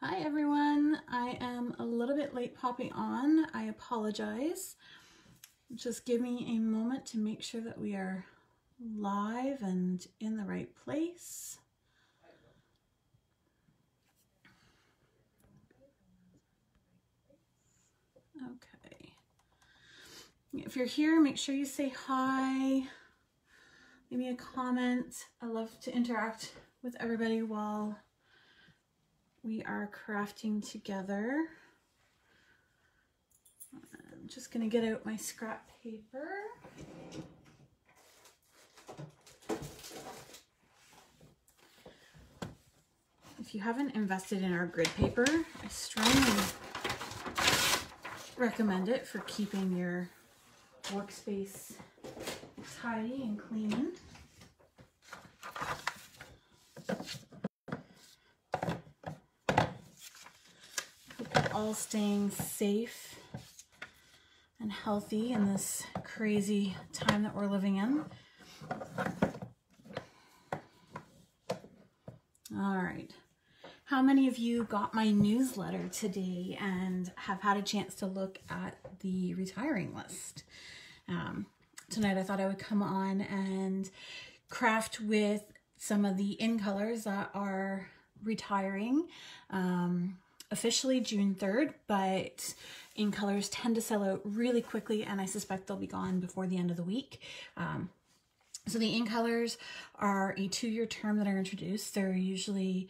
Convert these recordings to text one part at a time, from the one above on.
Hi everyone, I am a little bit late popping on. I apologize. Just give me a moment to make sure that we are live and in the right place. Okay. If you're here, make sure you say hi. Leave me a comment. I love to interact with everybody while we are crafting together. I'm just going to get out my scrap paper. If you haven't invested in our grid paper, I strongly recommend it for keeping your workspace tidy and clean. All staying safe and healthy in this crazy time that we're living in. All right. How many of you got my newsletter today and have had a chance to look at the retiring list? Tonight I thought I would come on and craft with some of the InColours that are retiring. Officially June 3rd, but InColours tend to sell out really quickly, and I suspect they'll be gone before the end of the week. So the InColours are a 2-year term that are introduced. They're usually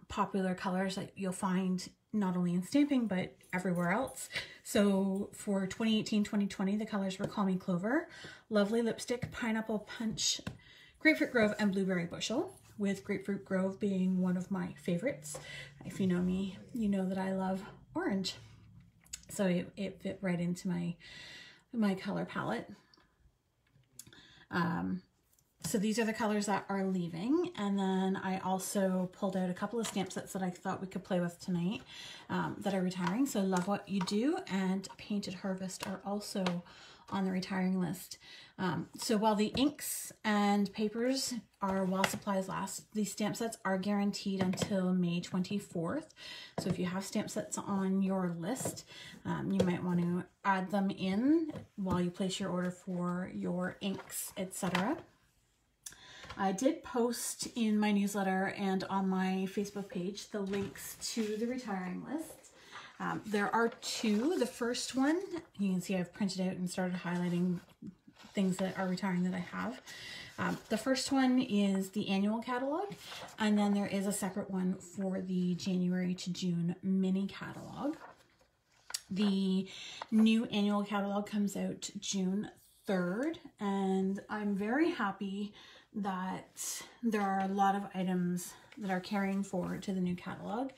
popular colors that you'll find not only in Stampin' but everywhere else. So for 2018-2020, the colors were Call Me Clover, Lovely Lipstick, Pineapple Punch, Grapefruit Grove, and Blueberry Bushel, with Grapefruit Grove being one of my favorites. If you know me, you know that I love orange. So it fit right into my color palette. So these are the colors that are leaving. And then I also pulled out a couple of stamp sets that I thought we could play with tonight that are retiring. So Love What You Do and Painted Harvest are also on the retiring list. So while the inks and papers are while supplies last, these stamp sets are guaranteed until May 24th. So if you have stamp sets on your list, you might want to add them in while you place your order for your inks, etc. I did post in my newsletter and on my Facebook page the links to the retiring list. There are two. The first one, you can see I've printed out and started highlighting things that are retiring that I have. The first one is the annual catalog, and then there is a separate one for the January to June mini catalog. The new annual catalog comes out June 3rd, and I'm very happy that there are a lot of items that are carrying forward to the new catalog.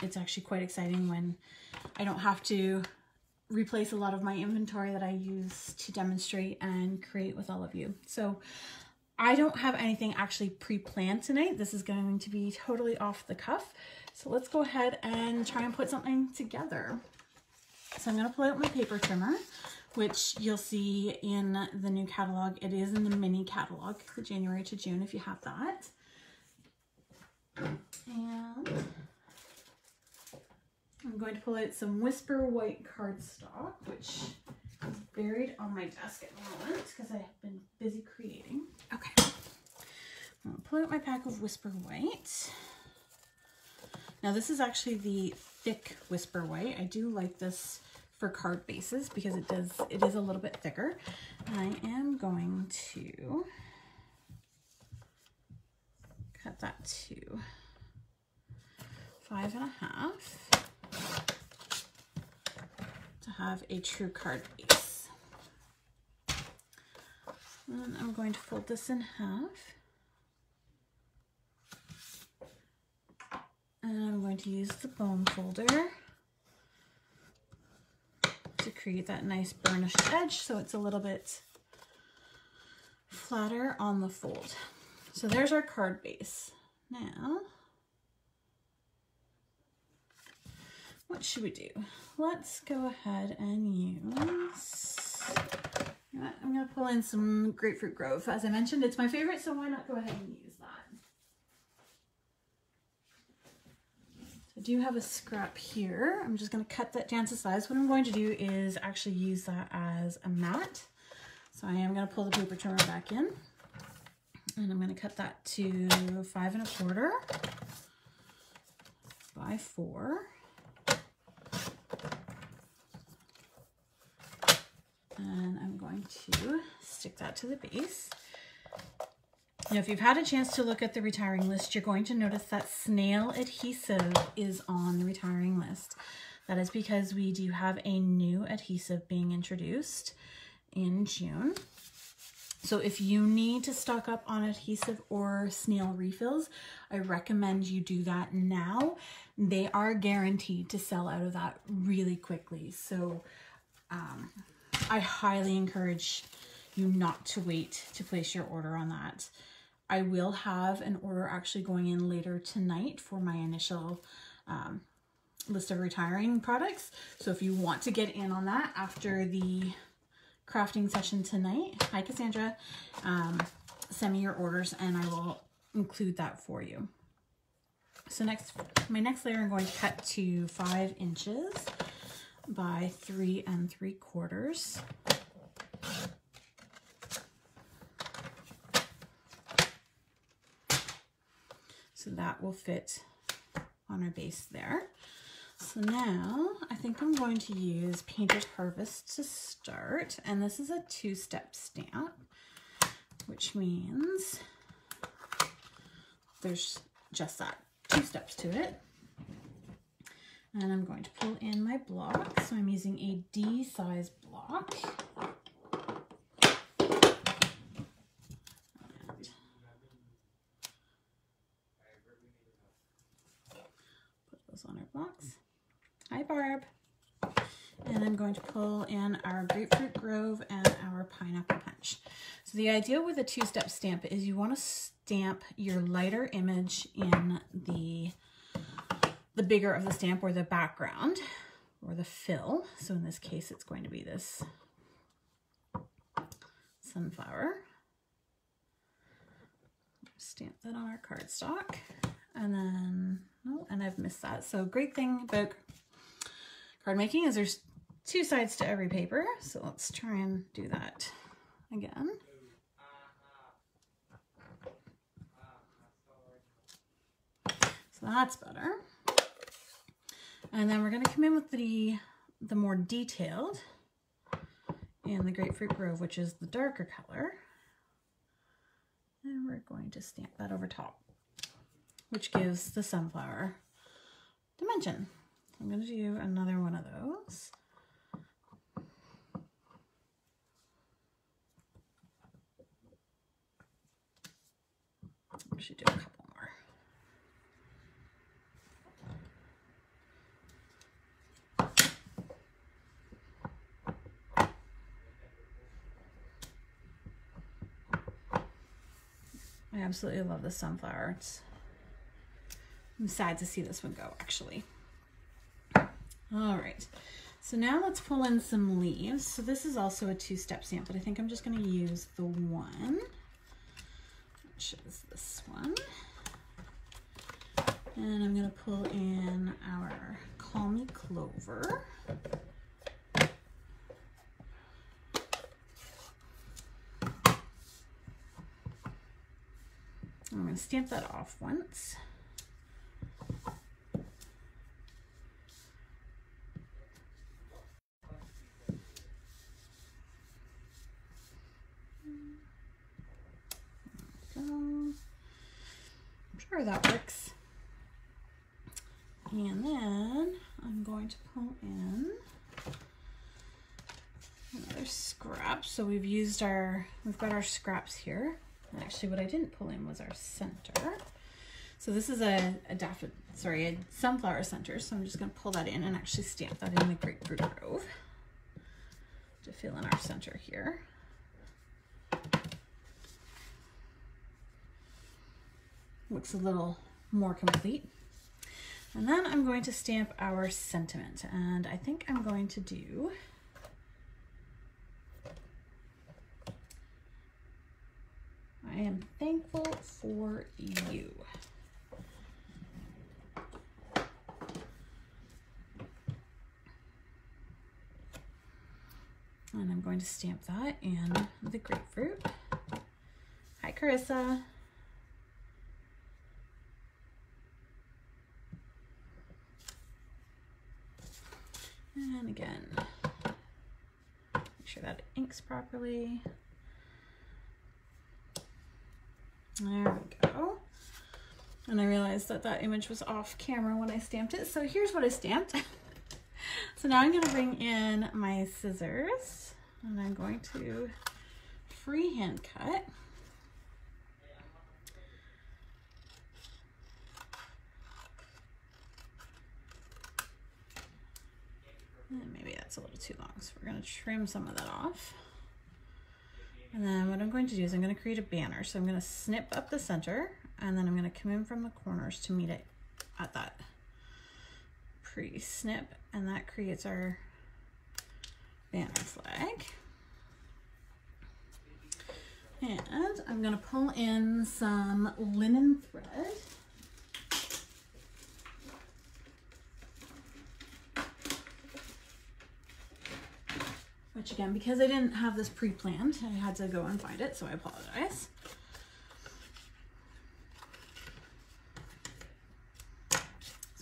It's actually quite exciting when I don't have to replace a lot of my inventory that I use to demonstrate and create with all of you. So I don't have anything actually pre-planned tonight. This is going to be totally off the cuff. So let's go ahead and try and put something together. So I'm going to pull out my paper trimmer, which you'll see in the new catalog. It is in the mini catalog, the January to June, if you have that. And I'm going to pull out some Whisper White cardstock, which is buried on my desk at the moment because I have been busy creating. Okay, I'm going to pull out my pack of Whisper White. Now this is actually the thick Whisper White. I do like this for card bases because it is a little bit thicker. And I am going to cut that to 5.5 to have a true card base. And I'm going to fold this in half. And I'm going to use the bone folder to create that nice burnished edge so it's a little bit flatter on the fold. So there's our card base. Now, what should we do? Let's go ahead and use, I'm going to pull in some Grapefruit Grove. As I mentioned, it's my favorite, so why not go ahead and use that? I do have a scrap here. I'm just going to cut that down to size. What I'm going to do is actually use that as a mat. So I am going to pull the paper trimmer back in, and I'm going to cut that to 5 1/4 by 4. And I'm going to stick that to the base. Now, if you've had a chance to look at the retiring list, you're going to notice that snail adhesive is on the retiring list. That is because we do have a new adhesive being introduced in June. So if you need to stock up on adhesive or snail refills, I recommend you do that now. They are guaranteed to sell out of that really quickly. So I highly encourage you not to wait to place your order on that. I will have an order actually going in later tonight for my initial list of retiring products. So if you want to get in on that after the crafting session tonight, hi Cassandra, send me your orders and I will include that for you. So my next layer I'm going to cut to 5 inches by 3 3/4. So that will fit on our base there. So now I think I'm going to use Painted Harvest to start. And this is a 2-step stamp, which means there's just that 2 steps to it. And I'm going to pull in my block. So I'm using a D size block. On our blocks. Hi Barb. And I'm going to pull in our Grapefruit Grove and our Pineapple Punch. So the idea with a 2-step stamp is you want to stamp your lighter image in the bigger of the stamp, or the background, or the fill. So in this case it's going to be this sunflower. Stamp that on our cardstock. And then, oh, and I've missed that. So great thing about card making is there's 2 sides to every paper. So let's try and do that again. So that's better. And then we're going to come in with the more detailed in the Grapefruit Grove, which is the darker color. And we're going to stamp that over top, which gives the sunflower dimension. I'm going to do another one of those. I should do a couple more. I absolutely love the sunflower. I'm sad to see this one go, actually. All right, so now let's pull in some leaves. So this is also a 2-step stamp, but I think I'm just going to use the one, which is this one. And I'm going to pull in our Call Me Clover. I'm going to stamp that off once. I'm sure that works. And then I'm going to pull in another scrap. So we've got our scraps here. Actually, what I didn't pull in was our center. So this is a sunflower center. So I'm just going to pull that in and actually stamp that in the Grapefruit Grove to fill in our center here. Looks a little more complete. And then I'm going to stamp our sentiment. And I think I'm going to do I am thankful for you. going to stamp that in the grapefruit. Hi, Carissa. And again, make sure that it inks properly. There we go. And I realized that that image was off camera when I stamped it. So here's what I stamped. So now I'm going to bring in my scissors and I'm going to freehand cut. And maybe that's a little too long, so we're going to trim some of that off. And then what I'm going to do is I'm going to create a banner. So I'm going to snip up the center and then I'm going to come in from the corners to meet it at that pre-snip, and that creates our banner flag. And I'm going to pull in some linen thread. Which again, because I didn't have this pre-planned, I had to go and find it, so I apologize.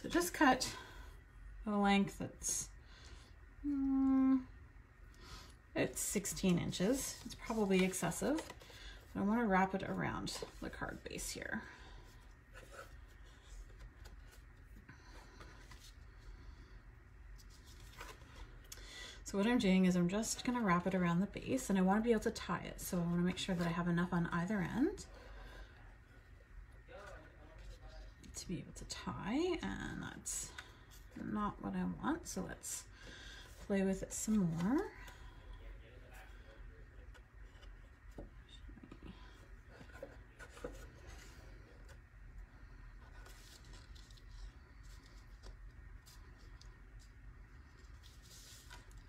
So just cut a length that's it's 16 inches. It's probably excessive, but I want to wrap it around the card base here. So what I'm doing is I'm just going to wrap it around the base, and I want to be able to tie it. So I want to make sure that I have enough on either end to be able to tie, and that's not what I want. So let's play with it some more.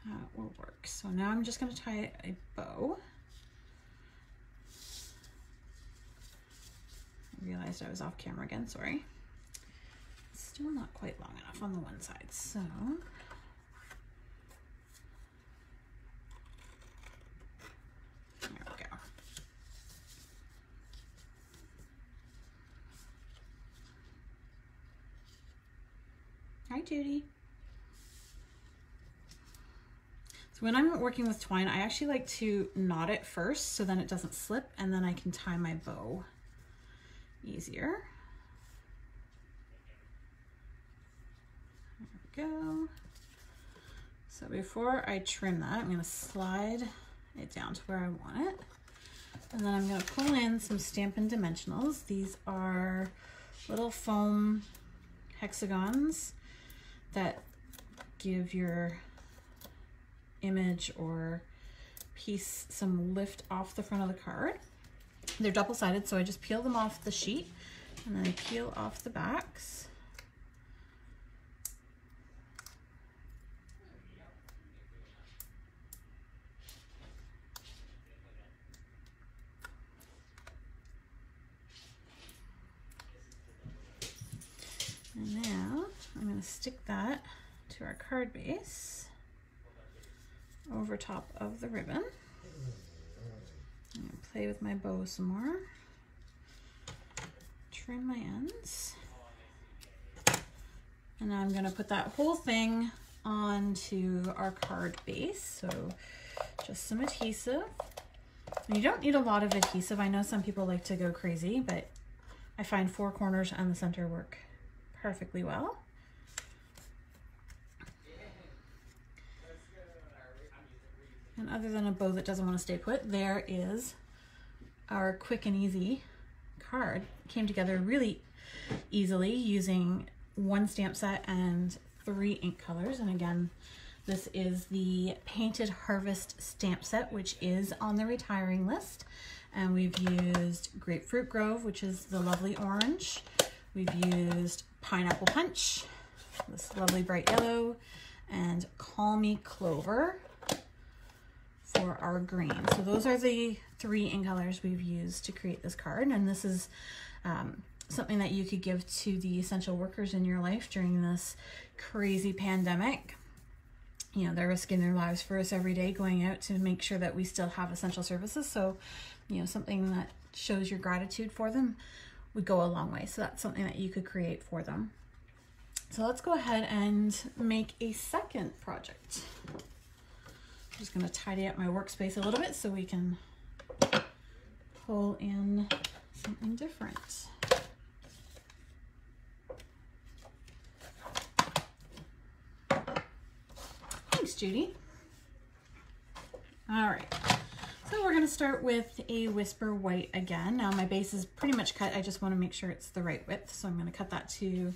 That will work. So now I'm just going to tie a bow. I realized I was off camera again, sorry. Still not quite long enough on the one side, so there we go. Hi, Judy. So when I'm working with twine, I actually like to knot it first so then it doesn't slip, and then I can tie my bow easier. There we go. So before I trim that, I'm going to slide it down to where I want it. And then I'm going to pull in some Stampin' Dimensionals. These are little foam hexagons that give your image or piece some lift off the front of the card. They're double-sided, so I just peel them off the sheet and then I peel off the backs. And now I'm going to stick that to our card base over top of the ribbon. I'm going to play with my bow some more. Trim my ends. And now I'm going to put that whole thing onto our card base. So just some adhesive. And you don't need a lot of adhesive. I know some people like to go crazy, but I find 4 corners and the center work perfectly well. And other than a bow that doesn't want to stay put, there is our quick and easy card. It came together really easily using 1 stamp set and 3 InColours. And again, this is the Painted Harvest stamp set, which is on the retiring list. And we've used Grapefruit Grove, which is the lovely orange. We've used Pineapple Punch, this lovely bright yellow, and Call Me Clover for our green. So those are the 3 InColours we've used to create this card, and this is something that you could give to the essential workers in your life during this crazy pandemic. you know, they're risking their lives for us every day, going out to make sure that we still have essential services. So, you know, something that shows your gratitude for them would go a long way. So that's something that you could create for them. So let's go ahead and make a second project. I'm just going to tidy up my workspace a little bit so we can pull in something different. Thanks, Judy. All right, so we're going to start with a Whisper White again. Now my base is pretty much cut. I just want to make sure it's the right width, so I'm going to cut that to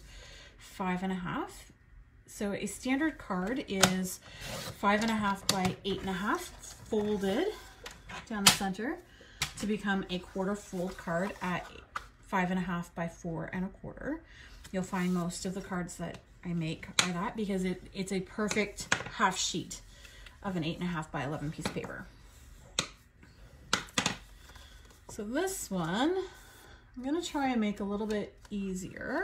5.5. So a standard card is 5.5 by 8.5 folded down the center to become a quarter fold card at 5.5 by 4.25. You'll find most of the cards that I make are that, because it's a perfect half sheet of an 8.5 by 11 piece of paper. So this one, I'm going to try and make a little bit easier,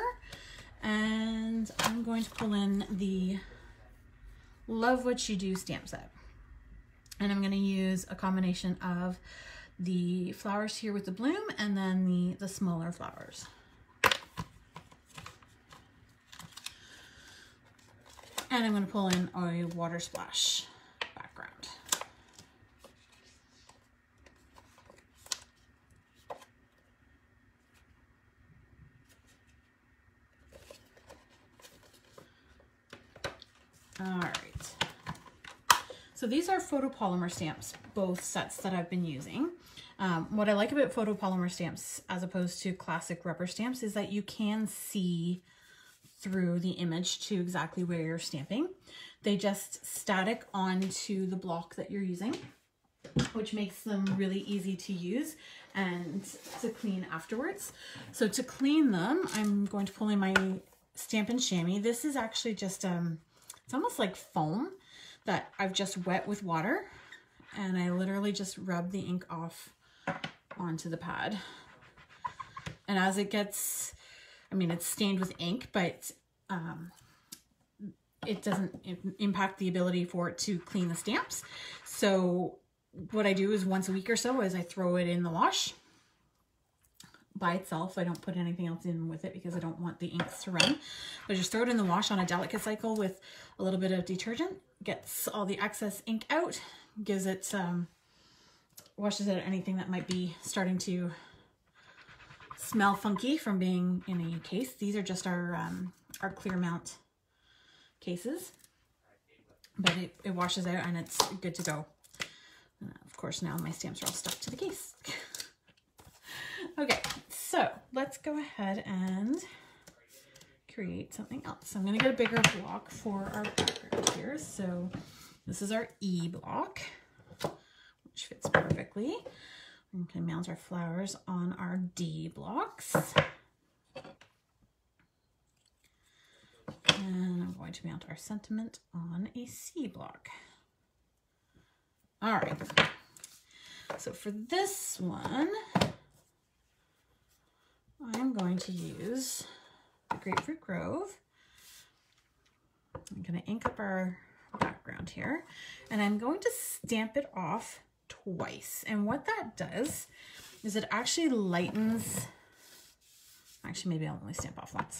and I'm going to pull in the Love What You Do stamp set. And I'm going to use a combination of the flowers here with the bloom and then the smaller flowers. And I'm going to pull in a water splash background. All right. So these are photopolymer stamps, both sets that I've been using. What I like about photopolymer stamps as opposed to classic rubber stamps is that you can see through the image to exactly where you're stamping. They just static onto the block that you're using, which makes them really easy to use and to clean afterwards. So to clean them, I'm going to pull in my Stampin' Chamois. This is actually just, it's almost like foam that I've just wet with water, and I literally just rub the ink off onto the pad. And as it gets, I mean, it's stained with ink, but it doesn't impact the ability for it to clean the stamps. So what I do is once a week or so is I throw it in the wash by itself. I don't put anything else in with it because I don't want the inks to run. But I just throw it in the wash on a delicate cycle with a little bit of detergent, gets all the excess ink out, gives it, washes out anything that might be starting to smell funky from being in a case. These are just our clear mount cases, but it washes out and it's good to go. Of course, now my stamps are all stuck to the case. Okay, so let's go ahead and create something else. I'm going to get a bigger block for our background here. So this is our E block, which fits perfectly. We can mount our flowers on our D blocks. And I'm going to mount our sentiment on a C block. All right. So for this one, I'm going to use the Grapefruit Grove. I'm going to ink up our background here, and I'm going to stamp it off twice. And what that does is it actually lightens, actually maybe I'll only stamp off once.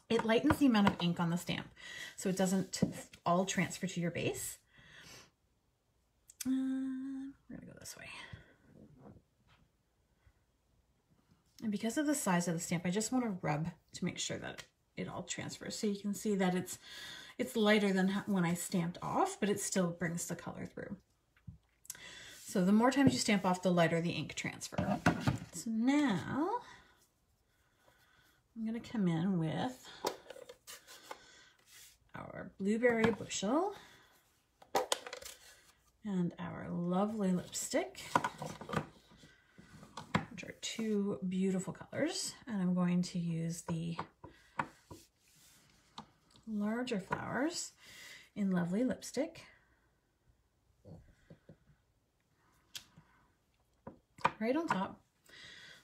It lightens the amount of ink on the stamp so it doesn't all transfer to your base. We're gonna go this way. And because of the size of the stamp, I just want to rub to make sure that it all transfers. So you can see that it's lighter than when I stamped off, but it still brings the color through. So the more times you stamp off, the lighter the ink transfer. So now I'm going to come in with our Blueberry Bushel and our lovely lipstick, which are two beautiful colors. And I'm going to use the larger flowers in Lovely Lipstick. Right on top.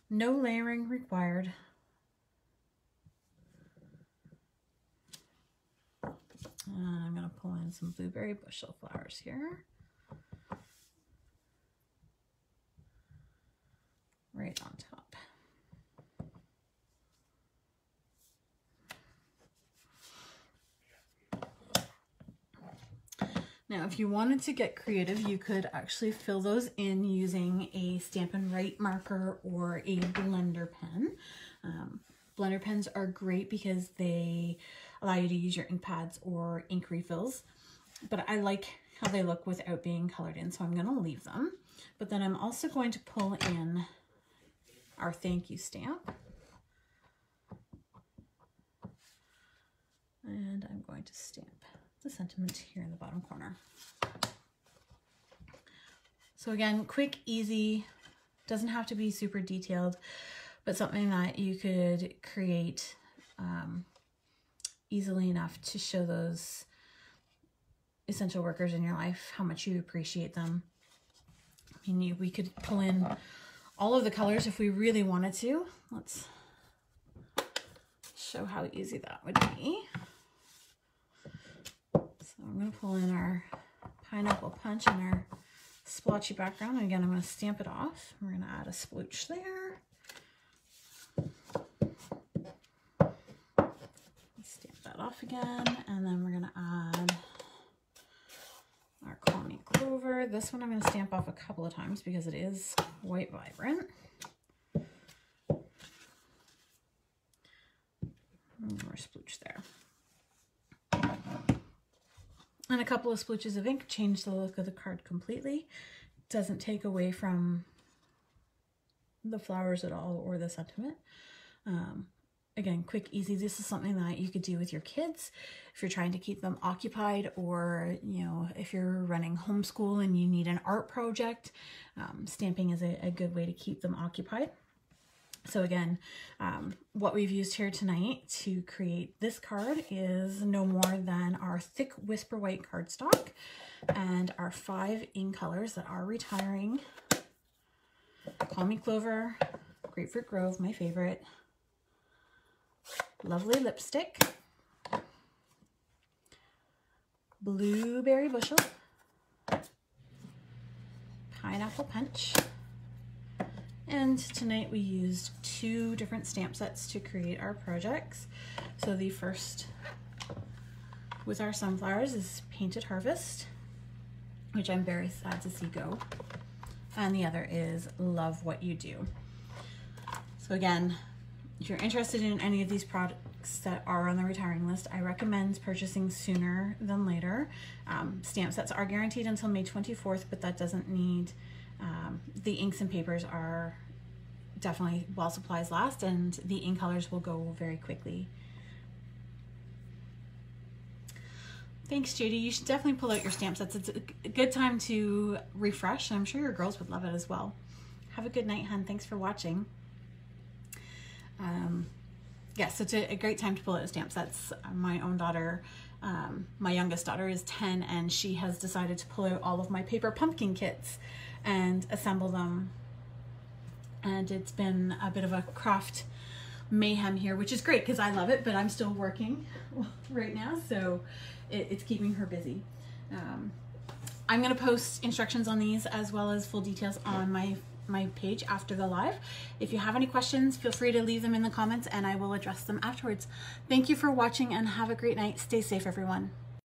No layering required. And I'm going to pull in in some blueberry bushel flowers here. Right on top. Now, if you wanted to get creative, you could actually fill those in using a Stampin' Write marker or a blender pen. Blender pens are great because they allow you to use your ink pads or ink refills, but I like how they look without being colored in, so I'm going to leave them. But then I'm also going to pull in our thank you stamp. And I'm going to stamp the sentiment here in the bottom corner. So again, quick, easy, doesn't have to be super detailed, but something that you could create easily enough to show those essential workers in your life how much you appreciate them. I mean, we could pull in all of the colors if we really wanted to. Let's show how easy that would be. So I'm going to pull in our pineapple punch and our splotchy background. And again, I'm going to stamp it off. We're going to add a sploosh there. Stamp that off again. And then we're going to add our Call Me Clover. This one I'm going to stamp off a couple of times because it is quite vibrant. And more sploosh there. And a couple of splooches of ink change the look of the card completely. Doesn't take away from the flowers at all or the sentiment. Again, quick, easy. This is something that you could do with your kids if you're trying to keep them occupied, or, you know, if you're running homeschool and you need an art project, stamping is a good way to keep them occupied. So again, what we've used here tonight to create this card is no more than our thick Whisper White cardstock and our 5 InColours that are retiring. Call Me Clover, Grapefruit Grove, my favorite, Lovely Lipstick, Blueberry Bushel, Pineapple Punch, and tonight we used 2 different stamp sets to create our projects. So the first with our sunflowers is Painted Harvest, which I'm very sad to see go. And the other is Love What You Do. So again, if you're interested in any of these products that are on the retiring list, I recommend purchasing sooner than later. Stamp sets are guaranteed until May 24th, but that doesn't need, the inks and papers are definitely while supplies last, and the InColours will go very quickly. Thanks, JD. You should definitely pull out your stamp sets. It's a good time to refresh, and I'm sure your girls would love it as well. Have a good night, hun. Thanks for watching. Yes, it's a great time to pull out stamp sets. My own daughter, my youngest daughter is 10, and she has decided to pull out all of my paper pumpkin kits and assemble them. And it's been a bit of a craft mayhem here, which is great because I love it, but I'm still working right now, so it's keeping her busy. I'm going to post instructions on these as well as full details on my page after the live. If you have any questions, feel free to leave them in the comments and I will address them afterwards. Thank you for watching and have a great night. Stay safe, everyone.